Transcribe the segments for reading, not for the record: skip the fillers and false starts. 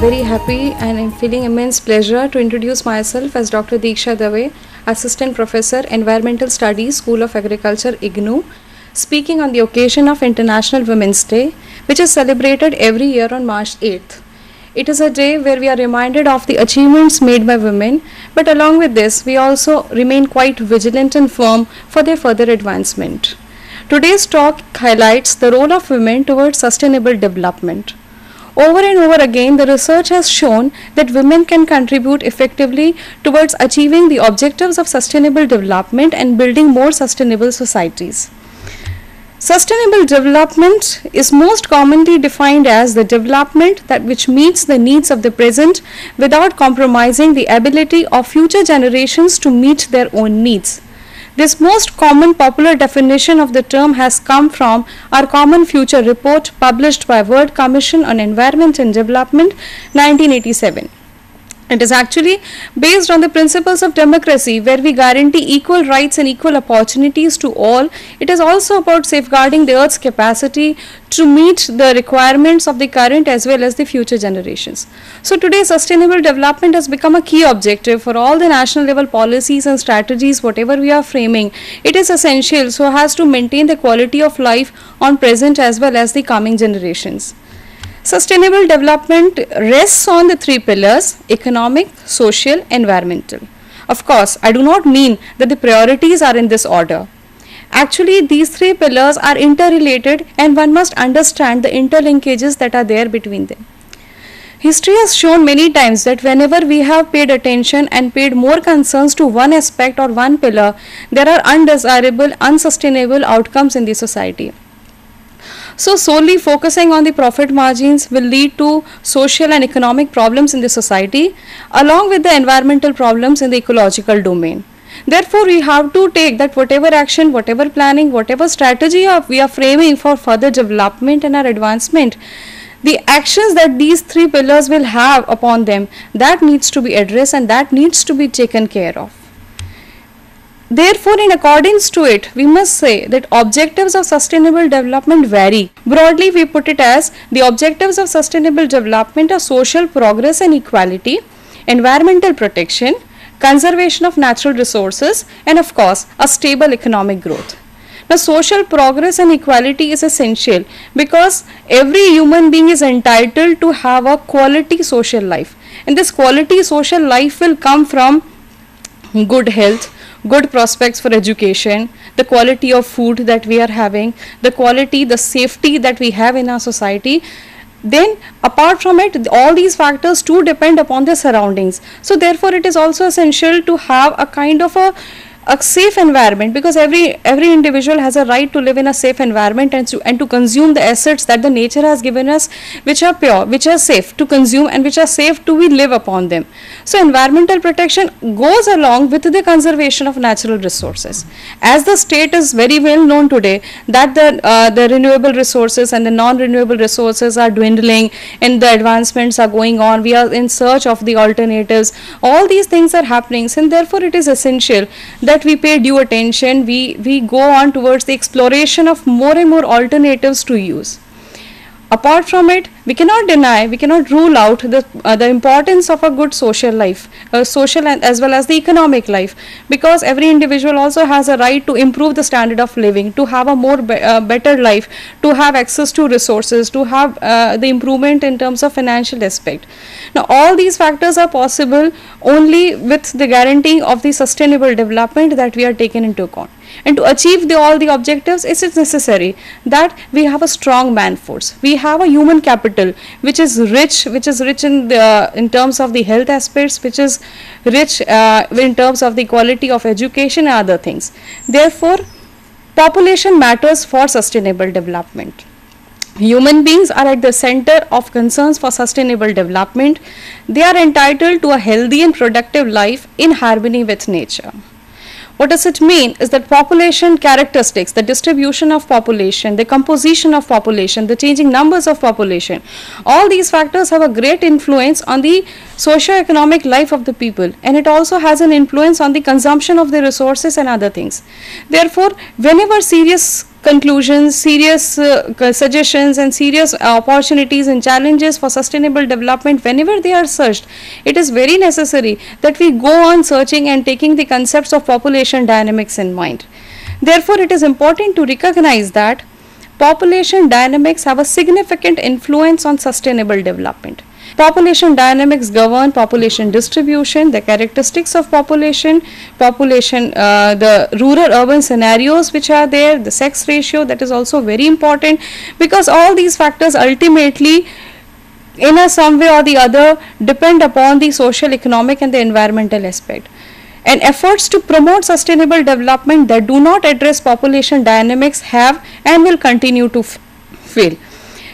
very happy and I'm feeling immense pleasure to introduce myself as Dr. Deeksha Dave, Assistant Professor, Environmental Studies, School of Agriculture, IGNOU, speaking on the occasion of International Women's Day, which is celebrated every year on March 8th. It is a day where we are reminded of the achievements made by women, but along with this, we also remain quite vigilant and firm for their further advancement. Today's talk highlights the role of women towards sustainable development. Over and over again, the research has shown that women can contribute effectively towards achieving the objectives of sustainable development and building more sustainable societies. Sustainable development is most commonly defined as the development which meets the needs of the present without compromising the ability of future generations to meet their own needs. This most common popular definition of the term has come from our Common Future report published by World Commission on Environment and Development 1987. It is actually based on the principles of democracy where we guarantee equal rights and equal opportunities to all. It is also about safeguarding the Earth's capacity to meet the requirements of the current as well as the future generations. So today sustainable development has become a key objective for all the national level policies and strategies whatever we are framing. It is essential so as to maintain the quality of life on present as well as the coming generations. Sustainable development rests on the three pillars: economic, social, environmental. Of course, I do not mean that the priorities are in this order. Actually, these three pillars are interrelated and one must understand the interlinkages that are there between them. History has shown many times that whenever we have paid attention and paid more concerns to one aspect or one pillar, there are undesirable, unsustainable outcomes in the society. So solely focusing on the profit margins will lead to social and economic problems in the society along with the environmental problems in the ecological domain. Therefore, we have to take that whatever action, whatever planning, whatever strategy we are framing for further development and our advancement, the actions that these three pillars will have upon them, that needs to be addressed and that needs to be taken care of. Therefore, in accordance to it, we must say that objectives of sustainable development vary. Broadly, we put it as the objectives of sustainable development are social progress and equality, environmental protection, conservation of natural resources, and of course, a stable economic growth. Now, social progress and equality is essential because every human being is entitled to have a quality social life. And this quality social life will come from good health, good prospects for education, the quality of food that we are having, the quality, the safety that we have in our society. Then apart from it, all these factors too depend upon the surroundings. So therefore it is also essential to have a kind of a safe environment, because every individual has a right to live in a safe environment and to consume the assets that the nature has given us, which are pure, which are safe to consume and which are safe to we live upon them. So environmental protection goes along with the conservation of natural resources. As the state is very well known today that the renewable resources and the non-renewable resources are dwindling and the advancements are going on, we are in search of the alternatives, all these things are happening, and therefore it is essential that we pay due attention, we go on towards the exploration of more and more alternatives to use. Apart from it, we cannot deny, we cannot rule out the importance of a good social life, social and as well as the economic life, because every individual also has a right to improve the standard of living, to have a more better life, to have access to resources, to have the improvement in terms of financial aspect. Now, all these factors are possible only with the guaranteeing of the sustainable development that we are taken into account. And to achieve all the objectives, it is necessary that we have a strong man force. We have a human capital which is rich in terms of the health aspects, which is rich in terms of the quality of education and other things. Therefore, population matters for sustainable development. Human beings are at the center of concerns for sustainable development. They are entitled to a healthy and productive life in harmony with nature. What does it mean is that population characteristics, the distribution of population, the composition of population, the changing numbers of population, all these factors have a great influence on the socio-economic life of the people, and it also has an influence on the consumption of the resources and other things. Therefore, whenever serious conclusions, serious suggestions and serious opportunities and challenges for sustainable development, whenever they are searched, it is very necessary that we go on searching and taking the concepts of population dynamics in mind. Therefore, it is important to recognize that population dynamics have a significant influence on sustainable development. Population dynamics govern population distribution, the characteristics of population, the rural-urban scenarios which are there, the sex ratio, that is also very important, because all these factors ultimately in a some way or the other depend upon the social, economic and the environmental aspect. And efforts to promote sustainable development that do not address population dynamics have and will continue to fail.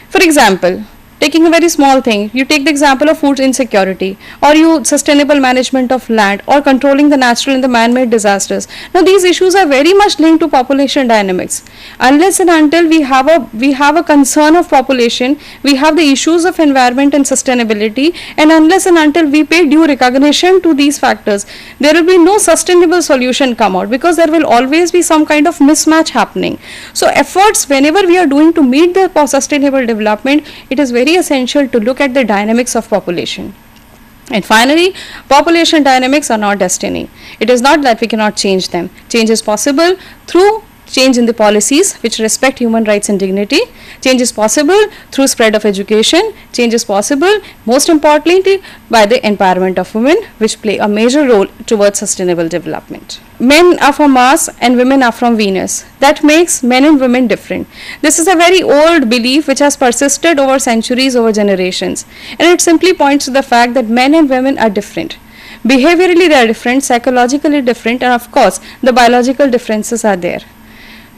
For example, taking a very small thing, you take the example of food insecurity, or you sustainable management of land, or controlling the natural and the man-made disasters. Now these issues are very much linked to population dynamics. Unless and until we have a concern of population, we have the issues of environment and sustainability, and unless and until we pay due recognition to these factors, there will be no sustainable solution come out, because there will always be some kind of mismatch happening. So efforts whenever we are doing to meet the sustainable development, it is very essential to look at the dynamics of population. And finally, population dynamics are not destiny. It is not that we cannot change them. Change is possible through change in the policies which respect human rights and dignity. Change is possible through spread of education. Change is possible, most importantly, by the empowerment of women, which play a major role towards sustainable development. Men are from Mars and women are from Venus. That makes men and women different. This is a very old belief which has persisted over centuries, over generations. And it simply points to the fact that men and women are different. Behaviorally they are different, psychologically different, and of course the biological differences are there.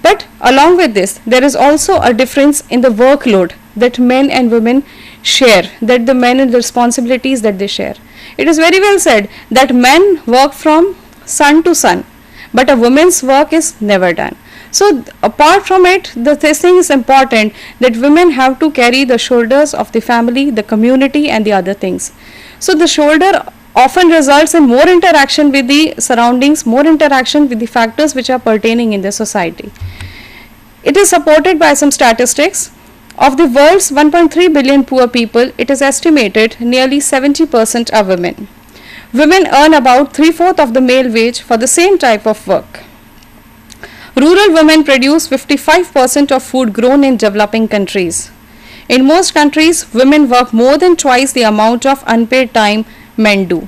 But along with this, there is also a difference in the workload that men and women share, that the men and the responsibilities that they share. It is very well said that men work from sun to sun, but a woman's work is never done. So apart from it, this thing is important that women have to carry the shoulders of the family, the community and the other things. So the shoulder often results in more interaction with the surroundings, more interaction with the factors which are pertaining in the society. It is supported by some statistics. Of the world's 1.3 billion poor people, it is estimated nearly 70% are women. Women earn about 3/4 of the male wage for the same type of work. Rural women produce 55% of food grown in developing countries. In most countries, women work more than twice the amount of unpaid time men do.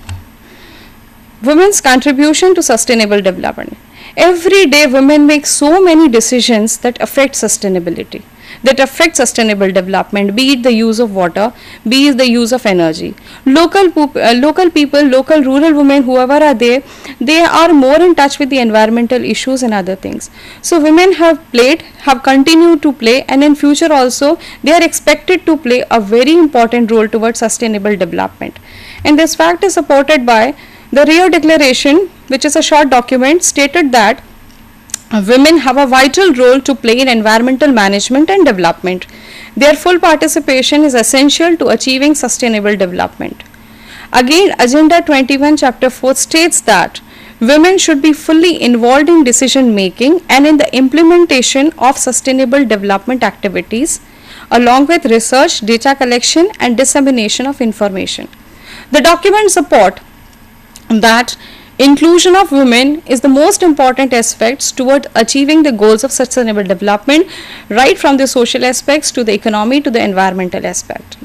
Women's contribution to sustainable development. Every day women make so many decisions that affect sustainability, that affect sustainable development, be it the use of water, be it the use of energy. Local people, local rural women, whoever are there, they are more in touch with the environmental issues and other things. So women have continued to play, and in future also they are expected to play a very important role towards sustainable development. And this fact is supported by the Rio Declaration, which is a short document, stated that women have a vital role to play in environmental management and development. Their full participation is essential to achieving sustainable development. Again, Agenda 21 Chapter 4 states that women should be fully involved in decision making and in the implementation of sustainable development activities, along with research, data collection and dissemination of information. The document support that inclusion of women is the most important aspects toward achieving the goals of sustainable development, right from the social aspects to the economy to the environmental aspect.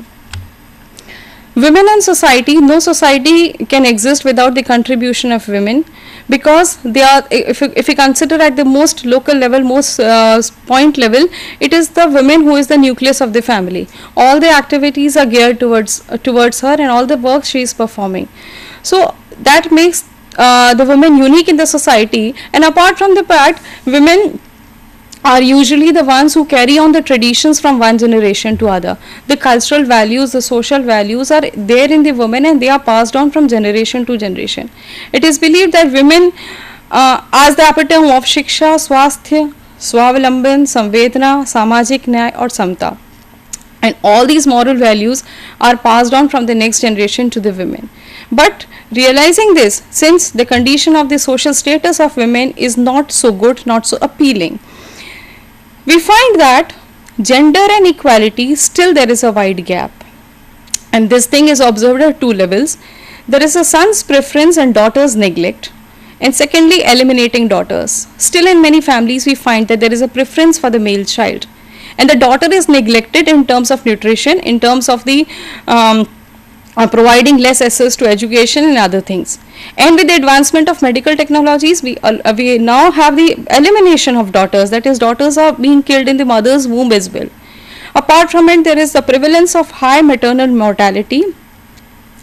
Women and society, no society can exist without the contribution of women, because they are, if we consider at the most local level, most point level, it is the women who is the nucleus of the family. All the activities are geared towards her, and all the work she is performing. So that makes the women unique in the society. And apart from the fact, women are usually the ones who carry on the traditions from one generation to other. The cultural values, the social values are there in the women, and they are passed on from generation to generation. It is believed that women as the epitome of shiksha, swasthya, स्वावलंबन, संवेदना, सामाजिc न्याय और समता. And all these moral values are passed on from the next generation to the women. But realizing this, since the condition of the social status of women is not so good, not so appealing, we find that gender and equality, still there is a wide gap. And this thing is observed at two levels. There is a son's preference and daughter's neglect. And secondly, eliminating daughters. Still in many families we find that there is a preference for the male child. And the daughter is neglected in terms of nutrition, in terms of the providing less access to education and other things. And with the advancement of medical technologies, we now have the elimination of daughters. That is, daughters are being killed in the mother's womb as well. Apart from it, there is the prevalence of high maternal mortality.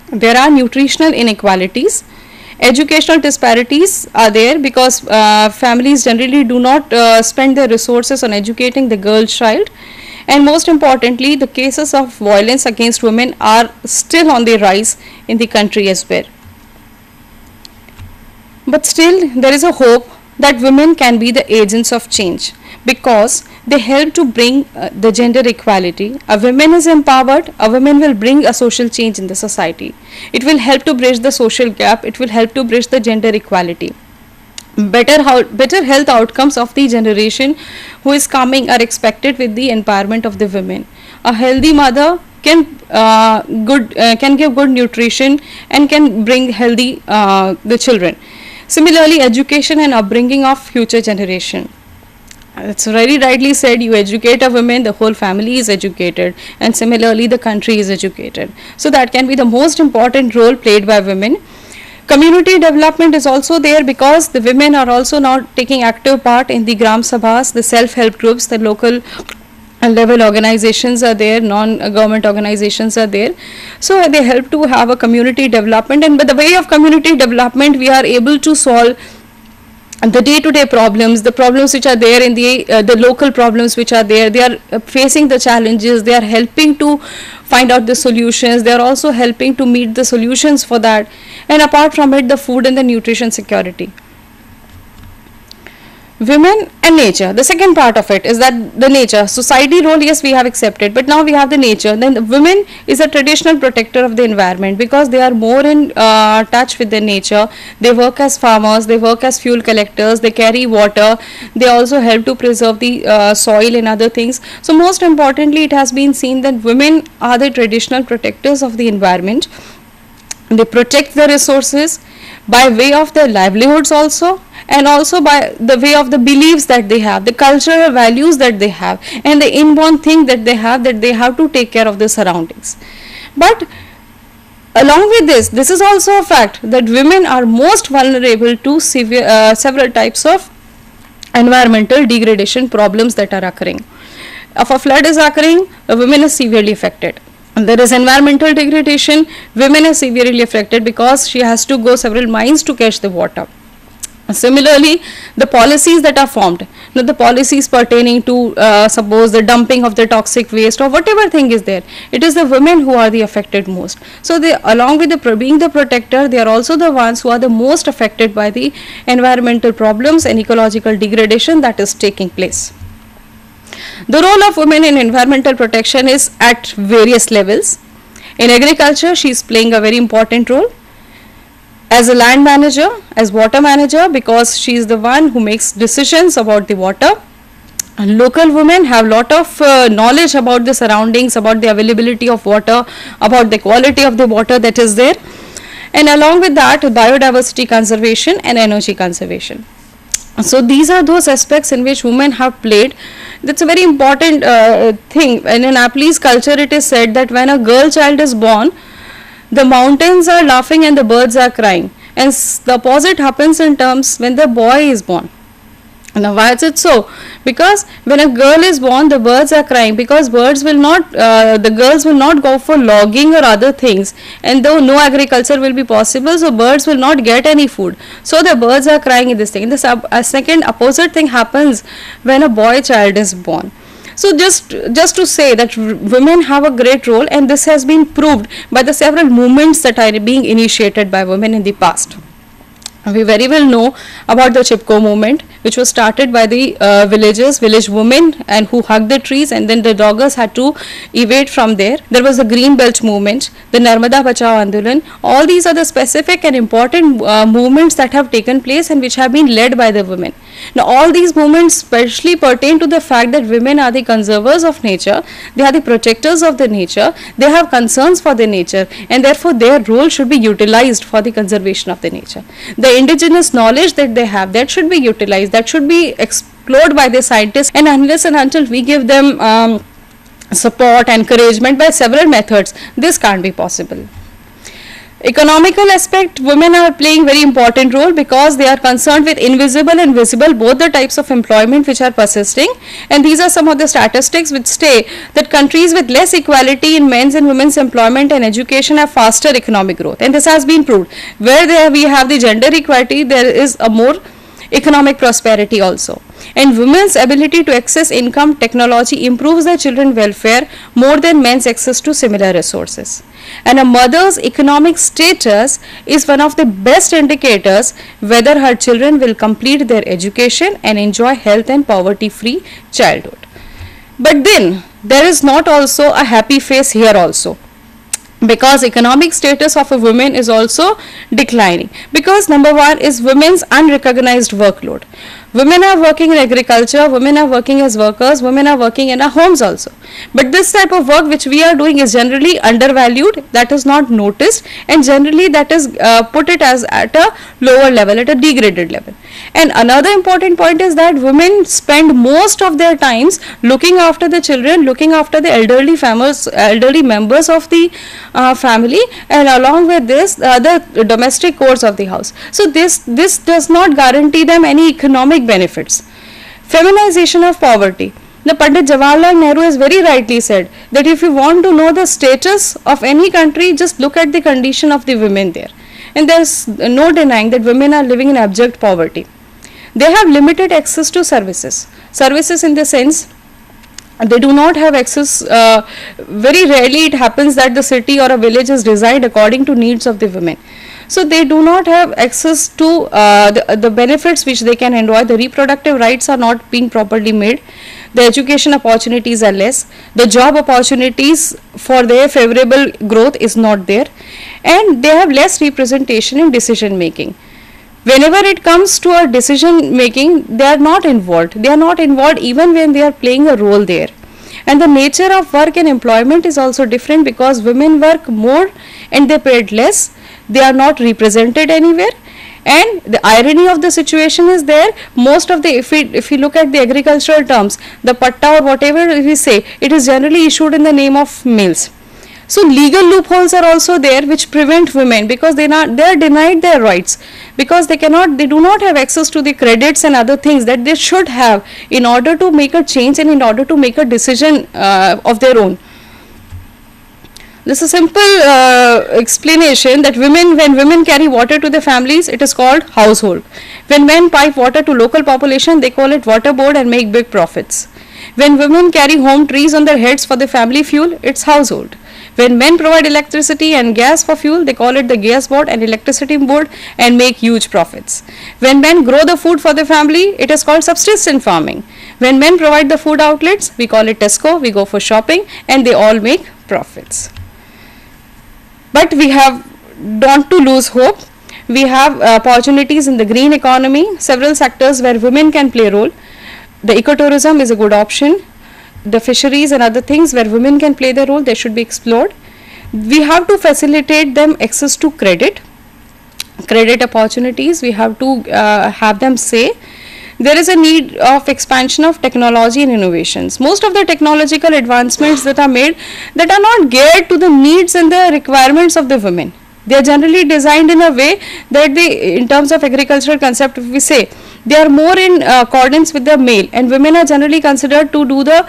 There are nutritional inequalities. Educational disparities are there because families generally do not spend their resources on educating the girl child. And most importantly, the cases of violence against women are still on the rise in the country as well. But still, there is a hope that women can be the agents of change because they help to bring the gender equality. A woman is empowered, a woman will bring a social change in the society. It will help to bridge the social gap, it will help to bridge the gender equality. Better health outcomes of the generation who is coming are expected with the empowerment of the women. A healthy mother can give good nutrition and can bring healthy the children. Similarly, education and upbringing of future generation. It's very rightly said, you educate a woman, the whole family is educated, and similarly the country is educated. So that can be the most important role played by women. Community development is also there because the women are also now taking active part in the Gram Sabhas, the self-help groups, the local level organizations are there, non-government organizations are there. So they help to have a community development, and by the way of community development we are able to solve the day-to-day problems, the problems which are there in the local problems which are there. They are facing the challenges, they are helping to find out the solutions, they are also helping to meet the solutions for that. And apart from it, the food and the nutrition security. Women and nature, the second part of it is that the nature, society role, yes, we have accepted, but now we have the nature. Then the women is a traditional protector of the environment because they are more in touch with the nature. They work as farmers, they work as fuel collectors, they carry water, they also help to preserve the soil and other things. So most importantly, it has been seen that women are the traditional protectors of the environment. They protect the resources by way of their livelihoods also, and also by the way of the beliefs that they have, the cultural values that they have, and the inborn thing that they have to take care of the surroundings. But along with this is also a fact that women are most vulnerable to several types of environmental degradation problems that are occurring. If a flood is occurring, a woman is severely affected. And there is environmental degradation, women are severely affected because she has to go several miles to catch the water. Similarly, the policies that are formed, the policies pertaining to suppose the dumping of the toxic waste or whatever thing is there, it is the women who are the affected most. So they, along with being the protector, they are also the ones who are the most affected by the environmental problems and ecological degradation that is taking place. The role of women in environmental protection is at various levels. In agriculture, she is playing a very important role as a land manager, as water manager, because she is the one who makes decisions about the water. And local women have lot of knowledge about the surroundings, about the availability of water, about the quality of the water that is there. And along with that, biodiversity conservation and energy conservation. So these are those aspects in which women have played. That's a very important thing. And in Nepalese culture, it is said that when a girl child is born, the mountains are laughing and the birds are crying. And the opposite happens in terms when the boy is born. Now why is it so? Because when a girl is born, the birds are crying because birds will not, the girls will not go for logging or other things, and though no agriculture will be possible, so birds will not get any food. So the birds are crying in this thing. The second opposite thing happens when a boy child is born. So just to say that women have a great role, and this has been proved by the several movements that are being initiated by women in the past. We very well know about the Chipko movement, which was started by the village women, and who hugged the trees, and then the doggers had to evade from there. There was the Green Belt movement, the Narmada Bachao Andolan. All these are the specific and important movements that have taken place and which have been led by the women. Now all these movements specially pertain to the fact that women are the conservers of nature, they are the protectors of the nature, they have concerns for the nature, and therefore their role should be utilized for the conservation of the nature. The indigenous knowledge that they have, that should be utilized, that should be explored by the scientists, and unless and until we give them support, encouragement by several methods, this can't be possible. Economical aspect, women are playing very important role because they are concerned with invisible and visible, both the types of employment which are persisting, and these are some of the statistics which state that countries with less equality in men's and women's employment and education have faster economic growth, and this has been proved. Where we have the gender equality, there is a more economic prosperity also. And women's ability to access income, technology improves their children's welfare more than men's access to similar resources. And a mother's economic status is one of the best indicators whether her children will complete their education and enjoy health and poverty-free childhood. But then there is not also a happy face here also, because economic status of a woman is also declining, because number one is women's unrecognized workload. Women are working in agriculture, women are working as workers, women are working in our homes also. But this type of work which we are doing is generally undervalued, that is not noticed, and generally that is put it as at a lower level, at a degraded level. And another important point is that women spend most of their times looking after the children, looking after the elderly members of the family, and along with this the domestic chores of the house. So this does not guarantee them any economic benefits. Feminization of poverty. The Pandit Jawaharlal Nehru has very rightly said that if you want to know the status of any country, just look at the condition of the women there. And there is no denying that women are living in abject poverty. They have limited access to services. Services in the sense, they do not have access, very rarely it happens that the city or a village is designed according to needs of the women. So they do not have access to the benefits which they can enjoy. The reproductive rights are not being properly made. The education opportunities are less. The job opportunities for their favorable growth is not there. And they have less representation in decision making. Whenever it comes to a decision making, they are not involved. They are not involved even when they are playing a role there. And the nature of work and employment is also different, because women work more and they paid less. They are not represented anywhere. And the irony of the situation is there, most of the, if we look at the agricultural terms, the patta or whatever we say, it is generally issued in the name of males. So legal loopholes are also there which prevent women, because they are denied their rights, because they do not have access to the credits and other things that they should have in order to make a change and in order to make a decision of their own. This is a simple explanation that when women carry water to the families, it is called household. When men pipe water to local population, they call it water board and make big profits. When women carry home trees on their heads for the family fuel, it's household. When men provide electricity and gas for fuel, they call it the gas board and electricity board and make huge profits. When men grow the food for the family, it is called subsistence farming. When men provide the food outlets, we call it Tesco, we go for shopping, and they all make profits. But we have not to lose hope. We have opportunities in the green economy, several sectors where women can play a role. The ecotourism is a good option. The fisheries and other things where women can play their role, they should be explored. We have to facilitate them access to credit opportunities. We have to have them say. There is a need of expansion of technology and innovations. Most of the technological advancements that are made, that are not geared to the needs and the requirements of the women. They are generally designed in a way that they, in terms of agricultural concept, if we say, they are more in accordance with the male, and women are generally considered to do the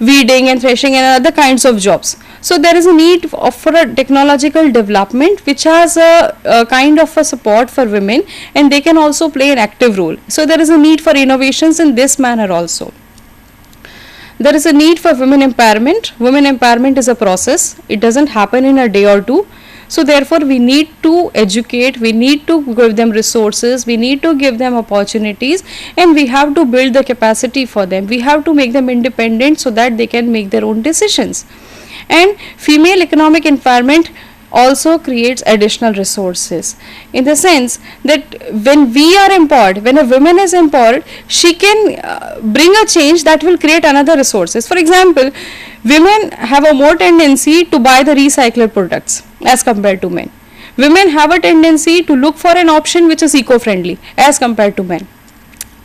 weeding and threshing and other kinds of jobs. So there is a need for a technological development which has a kind of a support for women, and they can also play an active role. So there is a need for innovations in this manner also. There is a need for women empowerment. Women empowerment is a process. It doesn't happen in a day or two. So therefore we need to educate, we need to give them resources, we need to give them opportunities, and we have to build the capacity for them. We have to make them independent so that they can make their own decisions. And female economic empowerment also creates additional resources, in the sense that when we are empowered, when a woman is empowered, she can bring a change that will create another resources. For example, women have a more tendency to buy the recycled products as compared to men. Women have a tendency to look for an option which is eco-friendly as compared to men.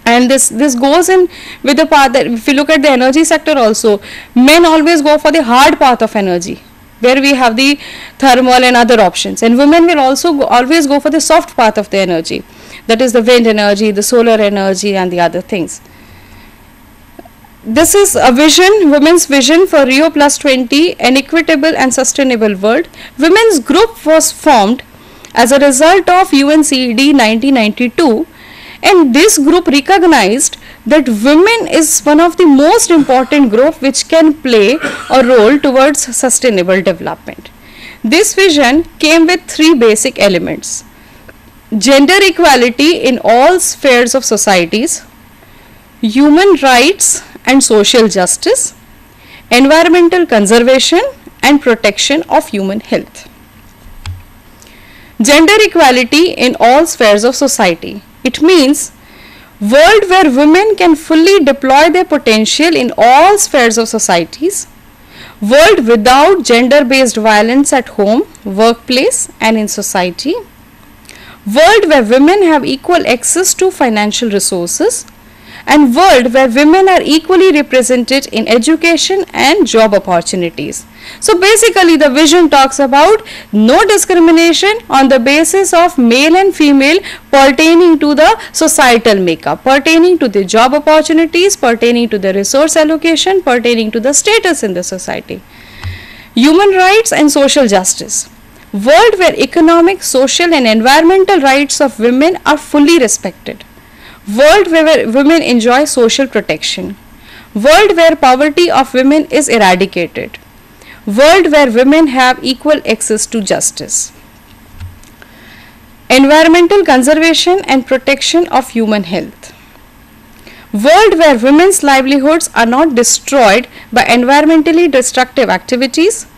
And this goes in with the path that if you look at the energy sector also, men always go for the hard path of energy, where we have the thermal and other options, and women will also always go for the soft path of the energy, that is the wind energy, the solar energy and the other things. This is a vision, women's vision for Rio Plus 20, an equitable and sustainable world. Women's group was formed as a result of UNCED 1992, and this group recognized that women is one of the most important group which can play a role towards sustainable development. This vision came with three basic elements: gender equality in all spheres of societies, human rights and social justice, environmental conservation and protection of human health. Gender equality in all spheres of society. It means world where women can fully deploy their potential in all spheres of societies, world without gender-based violence at home, workplace and in society, world where women have equal access to financial resources, and world where women are equally represented in education and job opportunities. So basically the vision talks about no discrimination on the basis of male and female pertaining to the societal makeup, pertaining to the job opportunities, pertaining to the resource allocation, pertaining to the status in the society. Human rights and social justice. World where economic, social and environmental rights of women are fully respected. World where women enjoy social protection. World where poverty of women is eradicated. World where women have equal access to justice. Environmental conservation and protection of human health. World where women's livelihoods are not destroyed by environmentally destructive activities.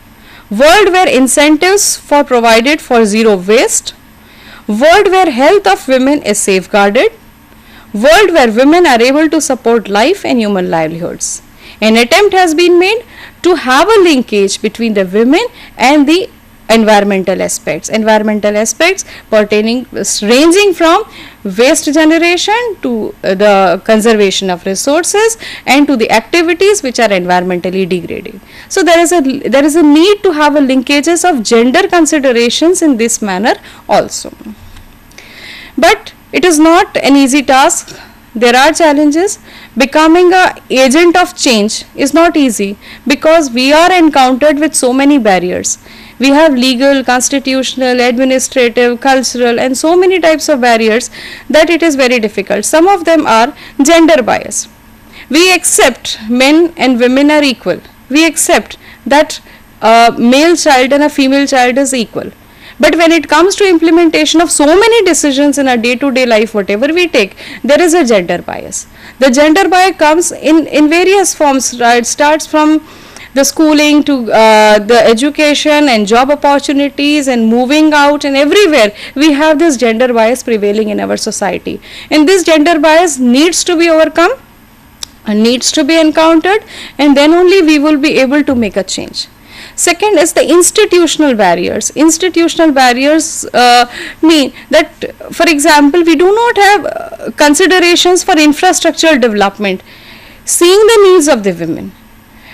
World where incentives are provided for zero waste. World where health of women is safeguarded. World where women are able to support life and human livelihoods. An attempt has been made to have a linkage between the women and the environmental aspects pertaining, ranging from waste generation to the conservation of resources and to the activities which are environmentally degrading. So there is a need to have a linkages of gender considerations in this manner also. But it is not an easy task. There are challenges. Becoming an agent of change is not easy because we are encountered with so many barriers. We have legal, constitutional, administrative, cultural and so many types of barriers that it is very difficult. Some of them are gender bias. We accept men and women are equal. We accept that a male child and a female child is equal. But when it comes to implementation of so many decisions in our day-to-day life, whatever we take, there is a gender bias. The gender bias comes in various forms. It starts from the schooling to the education and job opportunities and moving out, and everywhere we have this gender bias prevailing in our society. And this gender bias needs to be overcome and needs to be encountered, and then only we will be able to make a change. Second is the institutional barriers. Institutional barriers mean that, for example, we do not have considerations for infrastructural development, seeing the needs of the women.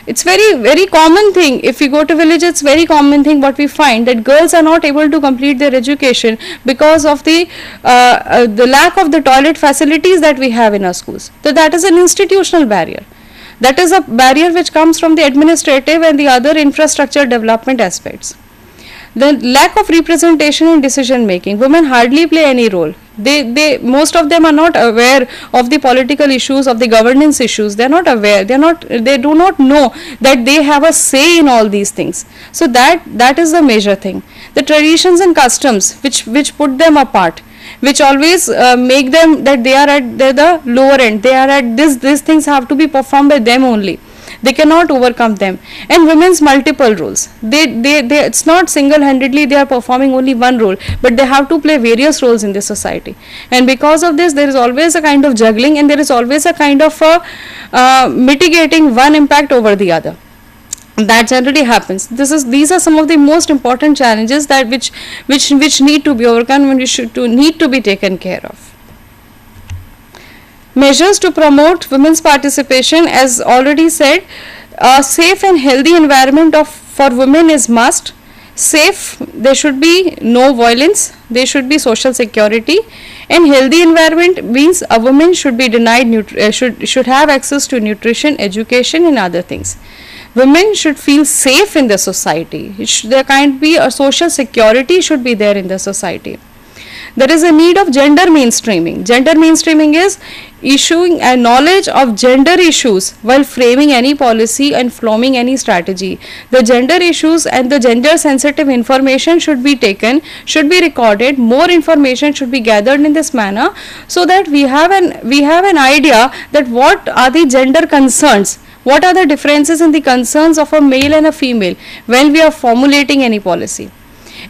It's very common thing. If we go to villages, it's very common thing what we find, that girls are not able to complete their education because of the lack of the toilet facilities that we have in our schools. So that is an institutional barrier. That is a barrier which comes from the administrative and the other infrastructure development aspects. The lack of representation in decision making. Women hardly play any role. Most of them are not aware of the political issues, of the governance issues. They are not aware. They do not know that they have a say in all these things. So that is the major thing. The traditions and customs which put them apart, which always make them that they are at the lower end. They are at these things have to be performed by them only. They cannot overcome them. And women's multiple roles. It's not single-handedly they are performing only one role, but they have to play various roles in the society. And because of this, there is always a kind of juggling, and there is always a kind of mitigating one impact over the other. That generally happens. These are some of the most important challenges that which need to be overcome and need to be taken care of. Measures to promote women's participation, as already said, a safe and healthy environment for women is must. Safe, there should be no violence, there should be social security, and healthy environment means a woman should be denied should have access to nutrition, education, and other things. Women should feel safe in the society. There can't be a social security should be there in the society. There is a need of gender mainstreaming. Gender mainstreaming is issuing a knowledge of gender issues while framing any policy and forming any strategy. The gender issues and the gender sensitive information should be taken, should be recorded. More information should be gathered in this manner, so that we have an idea that what are the gender concerns. What are the differences in the concerns of a male and a female when we are formulating any policy?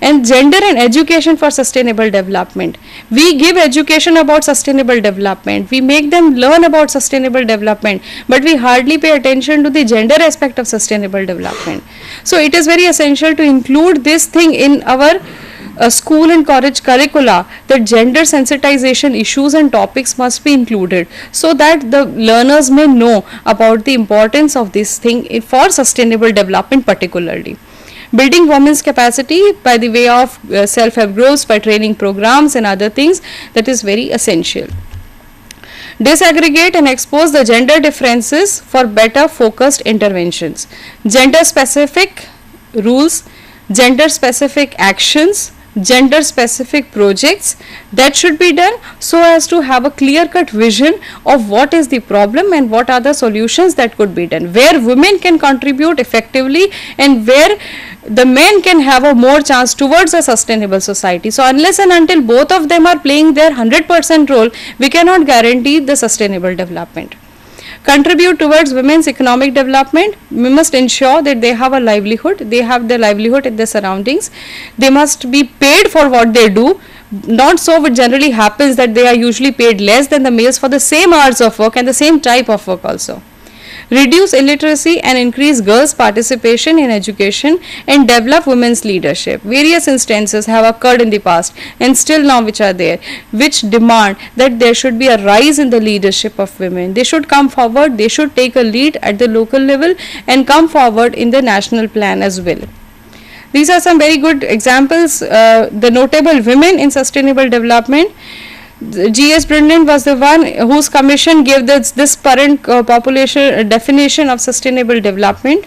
And gender and education for sustainable development. We give education about sustainable development. We make them learn about sustainable development, but we hardly pay attention to the gender aspect of sustainable development. So it is very essential to include this thing in our school and college curricula, that gender sensitization issues and topics must be included, so that the learners may know about the importance of this thing for sustainable development particularly. Building women's capacity by the way of self-help groups, by training programs and other things, that is very essential. Disaggregate and expose the gender differences for better focused interventions. Gender specific rules, gender specific actions, gender specific projects that should be done, so as to have a clear cut vision of what is the problem and what are the solutions that could be done, where women can contribute effectively and where the men can have a more chance towards a sustainable society. So unless and until both of them are playing their 100% role, we cannot guarantee the sustainable development. Contribute towards women's economic development. We must ensure that they have a livelihood, they have their livelihood in their surroundings. They must be paid for what they do. Not so what generally happens, that they are usually paid less than the males for the same hours of work and the same type of work also. Reduce illiteracy and increase girls' participation in education and develop women's leadership. Various instances have occurred in the past and still now which are there, which demand that there should be a rise in the leadership of women. They should come forward, they should take a lead at the local level and come forward in the national plan as well. These are some very good examples, the notable women in sustainable development. G.S. Brundtland was the one whose commission gave this current population definition of sustainable development.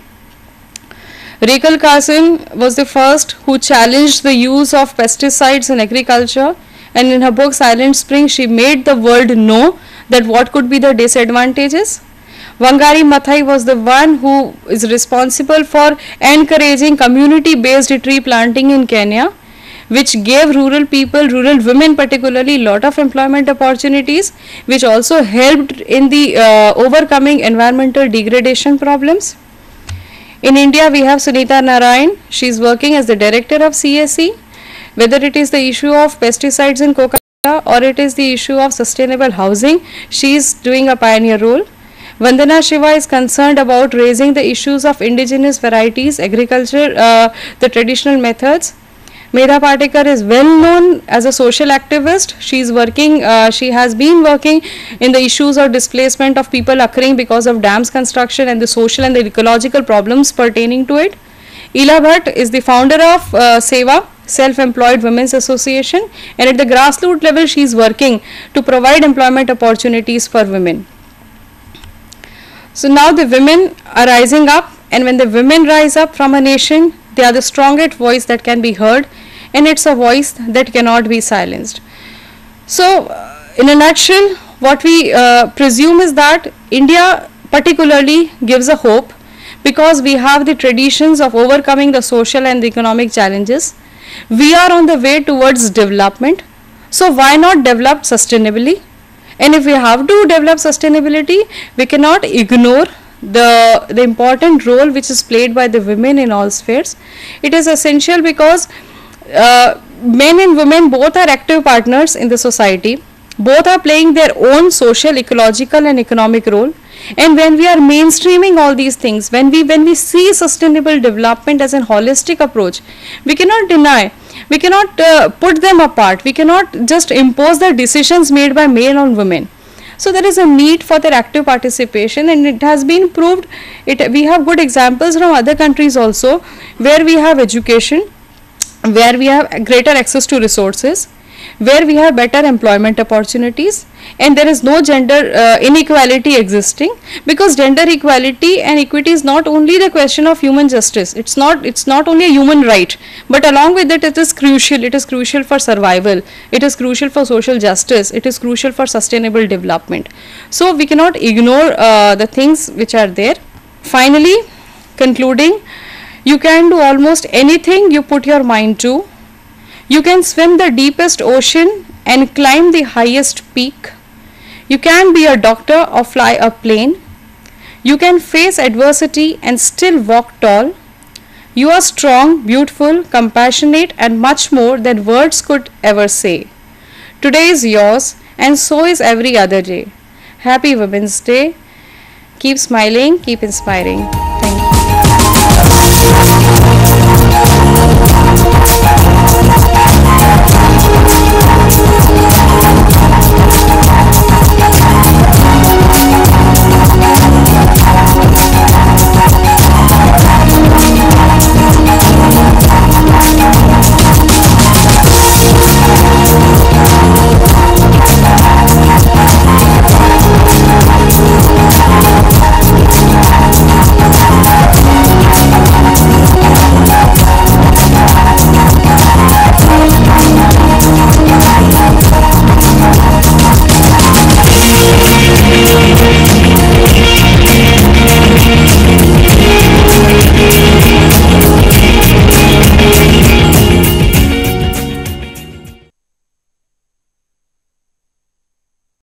Rachel Carson was the first who challenged the use of pesticides in agriculture, and in her book Silent Spring she made the world know that what could be the disadvantages. Wangari Maathai was the one who is responsible for encouraging community-based tree planting in Kenya, which gave rural people, rural women particularly, lot of employment opportunities, which also helped in the overcoming environmental degradation problems. In India, we have Sunita Narayan. She is working as the director of CSE. Whether it is the issue of pesticides in Coca-Cola or it is the issue of sustainable housing, she is doing a pioneer role. Vandana Shiva is concerned about raising the issues of indigenous varieties, agriculture, the traditional methods. Medha Patekar is well known as a social activist. She has been working in the issues of displacement of people occurring because of dams construction and the social and the ecological problems pertaining to it. Ila Bhatt is the founder of SEWA, Self-Employed Women's Association, and at the grassroots level she is working to provide employment opportunities for women. So now the women are rising up, and when the women rise up from a nation, they are the strongest voice that can be heard, and it's a voice that cannot be silenced. So in a nutshell, what we presume is that India particularly gives a hope, because we have the traditions of overcoming the social and the economic challenges. We are on the way towards development, so why not develop sustainably? And if we have to develop sustainability, we cannot ignore the important role which is played by the women in all spheres. It is essential because men and women both are active partners in the society, both are playing their own social, ecological and economic role. And when we are mainstreaming all these things, when we see sustainable development as a holistic approach, we cannot deny, we cannot put them apart, we cannot just impose the decisions made by men on women. So there is a need for their active participation, and it has been proved. We have good examples from other countries also, where we have education, where we have greater access to resources, where we have better employment opportunities, and there is no gender inequality existing, because gender equality and equity is not only the question of human justice, it's not only a human right, but along with it is crucial. It is crucial for survival, it is crucial for social justice, it is crucial for sustainable development. So we cannot ignore the things which are there. Finally, concluding, you can do almost anything you put your mind to. You can swim the deepest ocean and climb the highest peak. You can be a doctor or fly a plane. You can face adversity and still walk tall. You are strong, beautiful, compassionate, and much more than words could ever say. Today is yours, and so is every other day. Happy Women's Day. Keep smiling, keep inspiring.